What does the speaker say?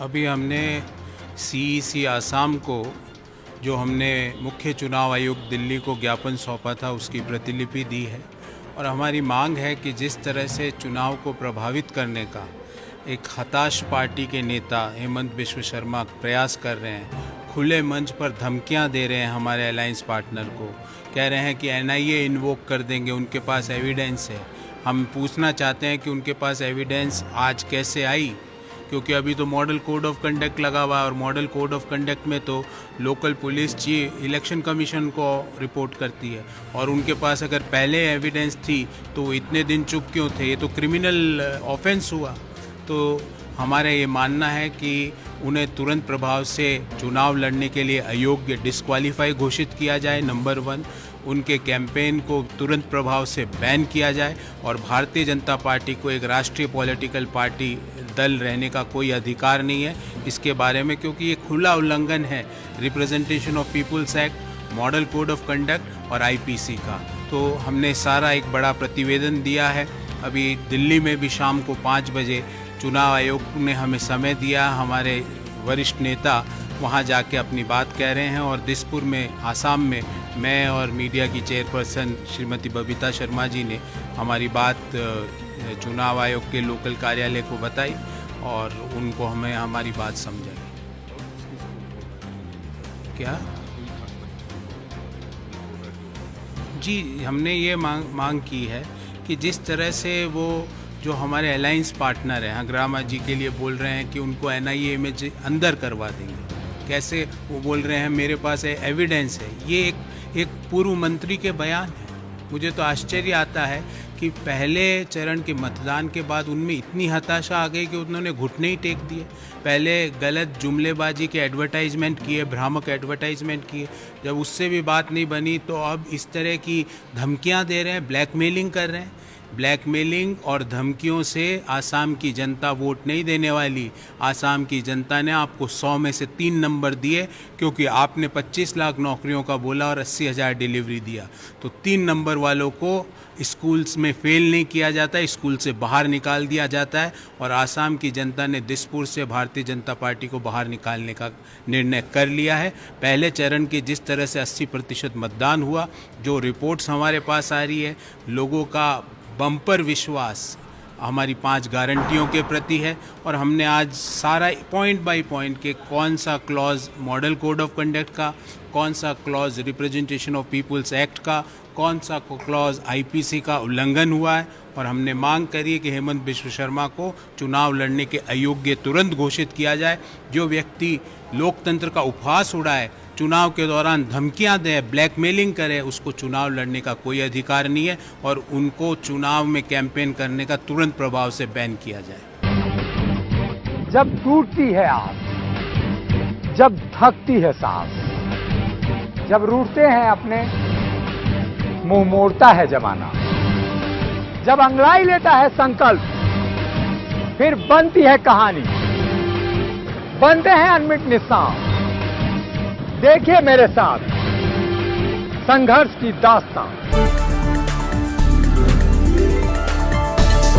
अभी हमने सीईसी आसाम को जो हमने मुख्य चुनाव आयुक्त दिल्ली को ज्ञापन सौंपा था उसकी प्रतिलिपि दी है और हमारी मांग है कि जिस तरह से चुनाव को प्रभावित करने का एक हताश पार्टी के नेता हेमंत बिश्व शर्मा प्रयास कर रहे हैं, खुले मंच पर धमकियां दे रहे हैं हमारे अलायंस पार्टनर को, कह रहे हैं कि एनआईए इन्वोक कर देंगे, उनके पास एविडेंस है। हम पूछना चाहते हैं कि उनके पास एविडेंस आज कैसे आई, क्योंकि अभी तो मॉडल कोड ऑफ कंडक्ट लगा हुआ है और मॉडल कोड ऑफ कंडक्ट में तो local police chief election commission को रिपोर्ट करती है और उनके पास अगर पहले एविडेंस थी तो इतने दिन चुप क्यों थे? ये तो क्रिमिनल ऑफेंस हुआ। तो हमारा ये मानना है कि उन्हें तुरंत प्रभाव से चुनाव लड़ने के लिए अयोग्य डिस्क्वालीफाई घोषित किया जाए, नंबर 1। उनके कैंपेन को तुरंत प्रभाव से बैन किया जाए और भारतीय जनता पार्टी को एक राष्ट्रीय पॉलिटिकल पार्टी दल रहने का कोई अधिकार नहीं है इसके बारे में, क्योंकि ये खुला उल्लंघन है representation of people's act, model code of conduct और आईपीसी का। तो हमने सारा एक बड़ा प्रतिवेदन दिया है। अभी दिल्ली में भी शाम को 5 बजे चुनाव आयोग ने हमें समय दिया, हमारे वरिष्ठ नेता वहां जाके अपनी बात कह रहे हैं और दिसपुर में आसाम में मैं और मीडिया की चेयरपर्सन श्रीमती बबीता शर्मा जी ने हमारी बात चुनाव आयोग के लोकल कार्यालय को बताई और उनको हमें हमारी बात समझाई। क्या जी, हमने ये मांग की है कि जिस तरह से वो जो हमारे अलायंस पार्टनर हैं, हंगरामा जी के लिए बोल रहे हैं कि उनको एनआईए में अंदर करवा देंगे, कैसे वो बोल रहे हैं मेरे पास एविडेंस है। ये एक पूर्व मंत्री के बयान है। मुझे तो आश्चर्य आता है कि पहले चरण के मतदान के बाद उनमें इतनी हताशा आ गई कि उन्होंने घुटने ही टेक दिए। पहले गलत जुमलेबाजी के एडवर्टाइजमेंट किए, भ्रामक एडवर्टाइजमेंट किए, जब उससे भी बात नहीं बनी तो अब इस तरह की धमकियां दे रहे हैं, ब्लैकमेलिंग कर रहे हैं। ब्लैकमेलिंग और धमकियों से आसाम की जनता वोट नहीं देने वाली। आसाम की जनता ने आपको 100 में से 3 नंबर दिए क्योंकि आपने 25 लाख नौकरियों का बोला और 80,000 डिलीवरी दिया। तो 3 नंबर वालों को स्कूल्स में फेल नहीं किया जाता, स्कूल से बाहर निकाल दिया जाता है और आसाम की जनता ने दिसपुर से भारतीय जनता पार्टी को बाहर निकालने का निर्णय कर लिया है। पहले चरण के जिस तरह से 80% मतदान हुआ, जो रिपोर्ट्स हमारे पास आ रही है, लोगों का बम्पर विश्वास हमारी 5 गारंटियों के प्रति है और हमने आज सारा पॉइंट बाय पॉइंट के कौन सा clause model code of conduct का, कौन सा clause representation of people's act का, कौन सा क्लॉज आईपीसी का उल्लंघन हुआ है और हमने मांग करी है कि हेमंत बिश्व शर्मा को चुनाव लड़ने के अयोग्य तुरंत घोषित किया जाए। जो व्यक्ति लोकतंत्र का उपहास उड़ाए, चुनाव के दौरान धमकियां दे, ब्लैकमेलिंग करे, उसको चुनाव लड़ने का कोई अधिकार नहीं है और उनको चुनाव में कैंपेन करने का तुरंत प्रभाव से बैन किया जाए। जब टूटती है आस, जब थकती है सांस, जब रूठते हैं अपने, मुंह मोड़ता है जमाना, जब अंगड़ाई लेता है संकल्प, फिर बनती है कहानी, बनते हैं अनमिट निशान। देखिए मेरे साथ संघर्ष की दास्तान।